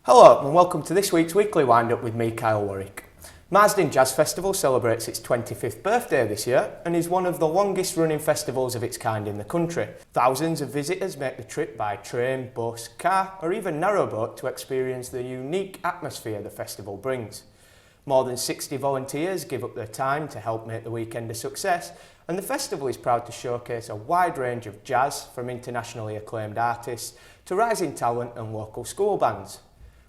Hello and welcome to this week's Weekly Wind-Up with me, Kyle Warwick. Marsden Jazz Festival celebrates its 25th birthday this year and is one of the longest running festivals of its kind in the country. Thousands of visitors make the trip by train, bus, car or even narrowboat to experience the unique atmosphere the festival brings. More than 60 volunteers give up their time to help make the weekend a success, and the festival is proud to showcase a wide range of jazz from internationally acclaimed artists to rising talent and local school bands.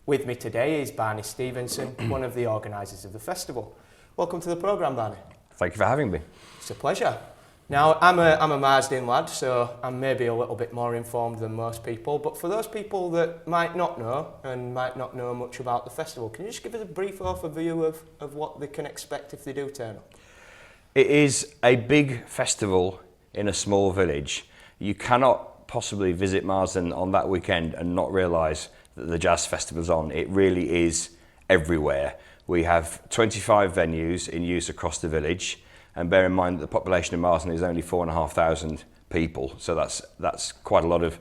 With me today is Barney Stevenson, one of the organisers of the festival. Welcome to the programme, Barney. Thank you for having me. It's a pleasure. Now, I'm a Marsden lad, so I'm maybe a little bit more informed than most people, but for those people that might not know and might not know much about the festival, can you just give us a brief overview of what they can expect if they do turn up? It is a big festival in a small village. You cannot possibly visit Marsden on that weekend and not realise that the Jazz Festival's on. It really is everywhere. We have 25 venues in use across the village, and bear in mind that the population of Marsden is only 4,500 people, so that's quite a lot of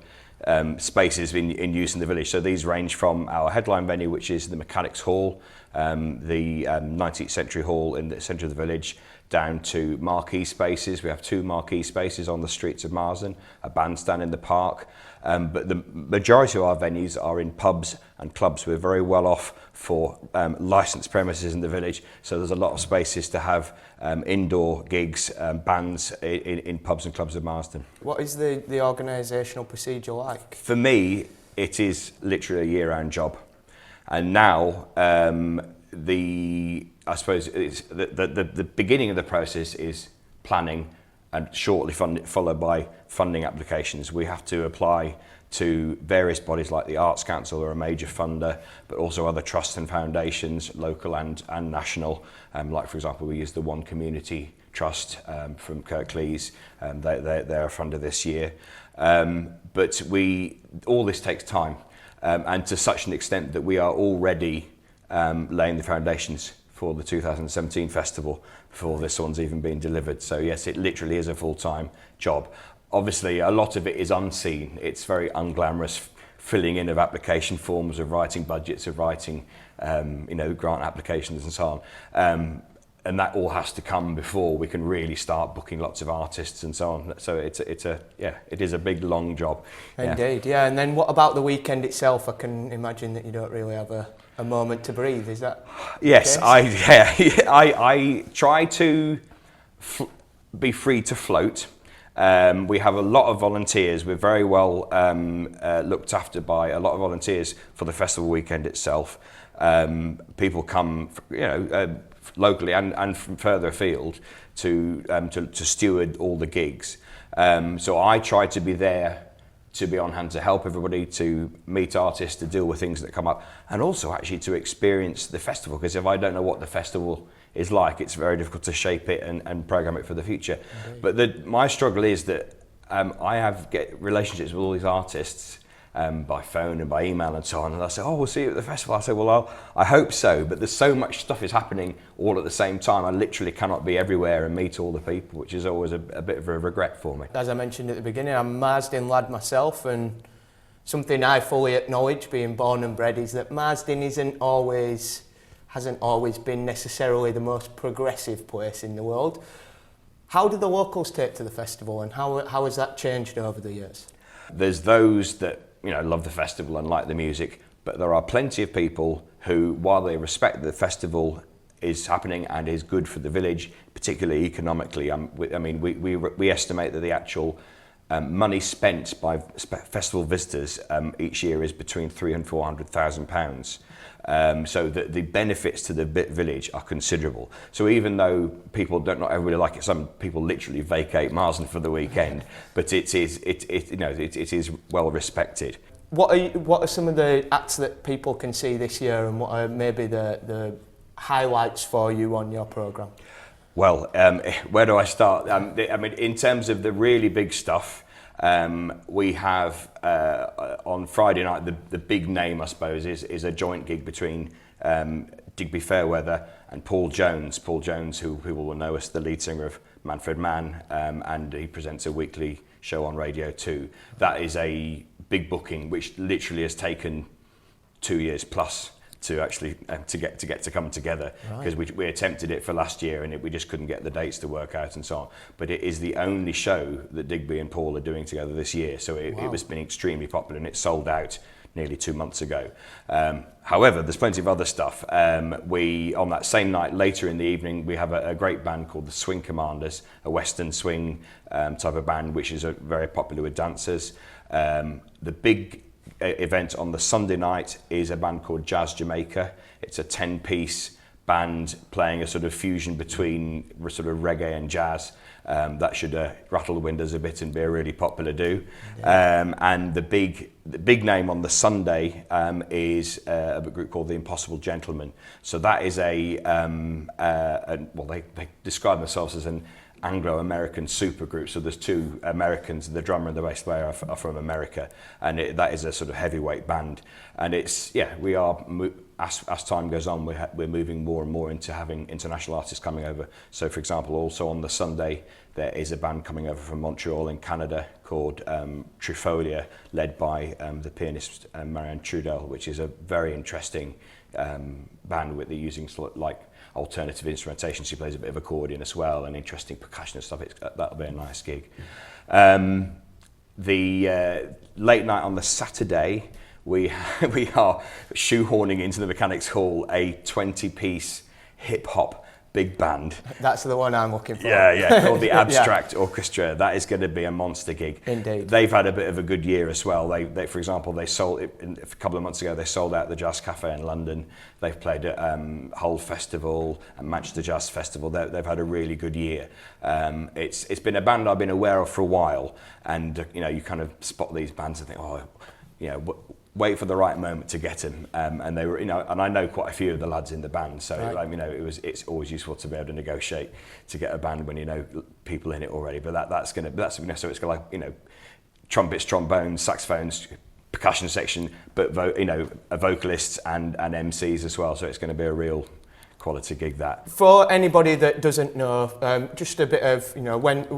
spaces in use in the village. So these range from our headline venue, which is the Mechanics Hall, the 19th century hall in the centre of the village, down to marquee spaces. We have 2 marquee spaces on the streets of Marsden, a bandstand in the park, but the majority of our venues are in pubs and clubs. We're very well off for licensed premises in the village, so there's a lot of spaces to have indoor gigs, bands in pubs and clubs of Marsden. What is the organisational procedure like? For me, it is literally a year-round job, and now I suppose it's the beginning of the process is planning, and shortly followed by funding applications. We have to apply to various bodies like the Arts Council or a major funder, but also other trusts and foundations, local and national. Like for example, we use the One Community Trust from Kirklees. They're a funder this year. But all this takes time, and to such an extent that we are already laying the foundations for the 2017 festival before this one's even been delivered. So yes, it literally is a full-time job. Obviously, a lot of it is unseen. It's very unglamorous, filling in of application forms, of writing budgets, of writing, grant applications and so on. And that all has to come before we can really start booking lots of artists and so on. So it is a big, long job. Indeed, yeah. And then what about the weekend itself? I can imagine that you don't really have a moment to breathe. Is that? Yes, I try to be free to float. We have a lot of volunteers. We're very well looked after by a lot of volunteers for the festival weekend itself. People come, locally and from further afield to steward all the gigs. So I try to be there, to be on hand to help everybody, to meet artists, to deal with things that come up, and also actually to experience the festival, because if I don't know what the festival is like, it's very difficult to shape it and program it for the future. Indeed. But my struggle is that I get relationships with all these artists by phone and by email and so on, and I say, we'll see you at the festival. I say, well, I hope so, but there's so much stuff is happening all at the same time. I literally cannot be everywhere and meet all the people, which is always a bit of a regret for me. As I mentioned at the beginning, I'm a Marsden lad myself, and something I fully acknowledge, being born and bred, is that Marsden hasn't always been necessarily the most progressive place in the world. How do the locals take to the festival, and how has that changed over the years? There's those that love the festival and like the music, but there are plenty of people who, while they respect that the festival is happening and is good for the village, particularly economically, we estimate that the actual money spent by festival visitors each year is between £300,000 and £400,000. So the benefits to the village are considerable. So even though people not everybody like it, some people literally vacate Marsden for the weekend, but it is well respected. What are some of the acts that people can see this year, and what are maybe the highlights for you on your programme? Well, where do I start? In terms of the really big stuff, we have on Friday night, the big name, I suppose, is a joint gig between Digby Fairweather and Paul Jones. Paul Jones, who people will know as the lead singer of Manfred Mann, and he presents a weekly show on Radio 2. That is a big booking, which literally has taken 2 years plus to actually to get to come together, because we attempted it for last year and we just couldn't get the dates to work out and so on. But it is the only show that Digby and Paul are doing together this year, so it has been extremely popular, and it sold out nearly 2 months ago. However, there's plenty of other stuff. We, on that same night, later in the evening, we have a great band called the Swing Commanders, a Western swing type of band, which is very popular with dancers. The big event on the Sunday night is a band called Jazz Jamaica. It's a 10-piece band playing a sort of fusion between sort of reggae and jazz. That should rattle the windows a bit and be a really popular do. And the big name on the Sunday is a group called the Impossible Gentlemen. So that is they describe themselves as an Anglo-American supergroup. So there's two Americans, the drummer and the bass player are from America, and that is a sort of heavyweight band. And it's, we are, as time goes on, we're moving more and more into having international artists coming over. So for example, also on the Sunday, there is a band coming over from Montreal in Canada called Trifolia, led by the pianist Marianne Trudel, which is a very interesting band with using sort of like alternative instrumentation. She plays a bit of accordion as well, and interesting percussion and stuff. That'll be a nice gig. The late night on the Saturday, we are shoehorning into the Mechanics Hall a 20-piece hip-hop big band. That's the one I'm looking for. Yeah, called the Abstract Orchestra. That is going to be a monster gig. Indeed. They've had a bit of a good year as well. They for example, they sold it a couple of months ago. They sold out the Jazz Cafe in London. They've played at Hull Festival and Manchester Jazz Festival. They've had a really good year. It's been a band I've been aware of for a while, and you kind of spot these bands and think, wait for the right moment to get them, and they were, and I know quite a few of the lads in the band, so it's always useful to be able to negotiate to get a band when you know people in it already. But that's so it's got trumpets, trombones, saxophones, percussion section, but vocalists and MCs as well. So it's going to be a real quality gig. That for anybody that doesn't know, just a bit of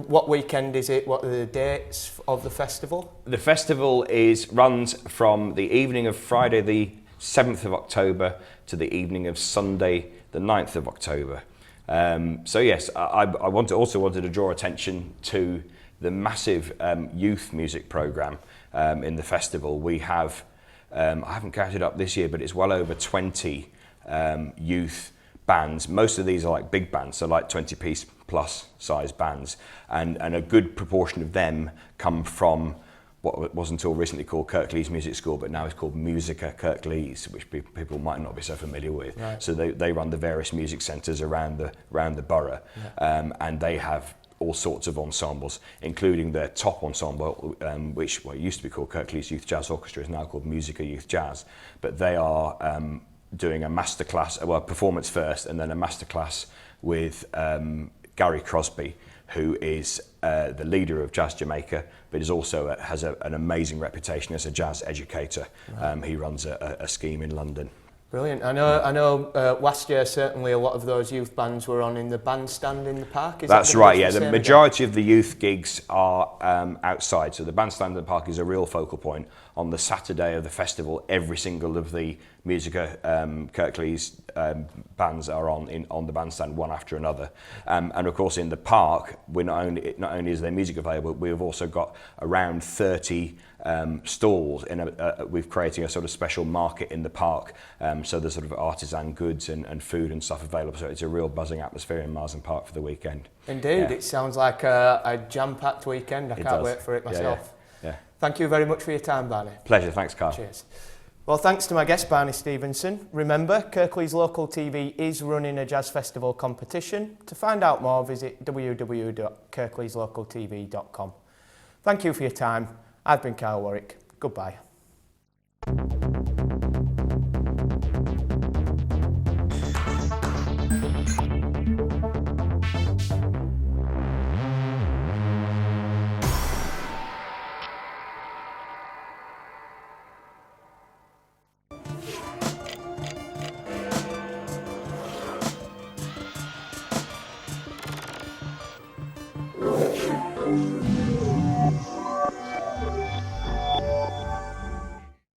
what weekend is it? What are the dates of the festival? The festival runs from the evening of Friday the 7th of October to the evening of Sunday the 9th of October. So yes, I also wanted to draw attention to the massive youth music programme in the festival. We have, I haven't counted up this year, but it's well over 20 youth bands. Most of these are like big bands, so like 20-piece plus size bands, and a good proportion of them come from what was until recently called Kirklees Music School, but now is called Musica Kirklees, which people might not be so familiar with. Right. So they run the various music centres around the borough, and they have all sorts of ensembles, including their top ensemble, which used to be called Kirklees Youth Jazz Orchestra, is now called Musica Youth Jazz. But they are doing a masterclass, performance first, and then a masterclass with Gary Crosby, who is the leader of Jazz Jamaica, but is also has an amazing reputation as a jazz educator. Right. He runs a scheme in London. Brilliant. I know last year certainly a lot of those youth bands were on in the bandstand in the park. That's right, yeah. The majority of the youth gigs are outside, so the bandstand in the park is a real focal point. On the Saturday of the festival, every single of the Musica Kirklees bands are on the bandstand, one after another. And of course in the park, we're not only is there music available, we've also got around 30 stalls. We've created a sort of special market in the park, so there's sort of artisan goods and food and stuff available. So it's a real buzzing atmosphere in Marsden Park for the weekend. Indeed, It sounds like a jam-packed weekend. I can't wait for it myself. Yeah. Thank you very much for your time, Barney. Pleasure, thanks, Carl. Cheers. Well, thanks to my guest, Barney Stevenson. Remember, Kirklees Local TV is running a jazz festival competition. To find out more, visit www.kirkleeslocaltv.com. Thank you for your time. I've been Kyle Warwick. Goodbye.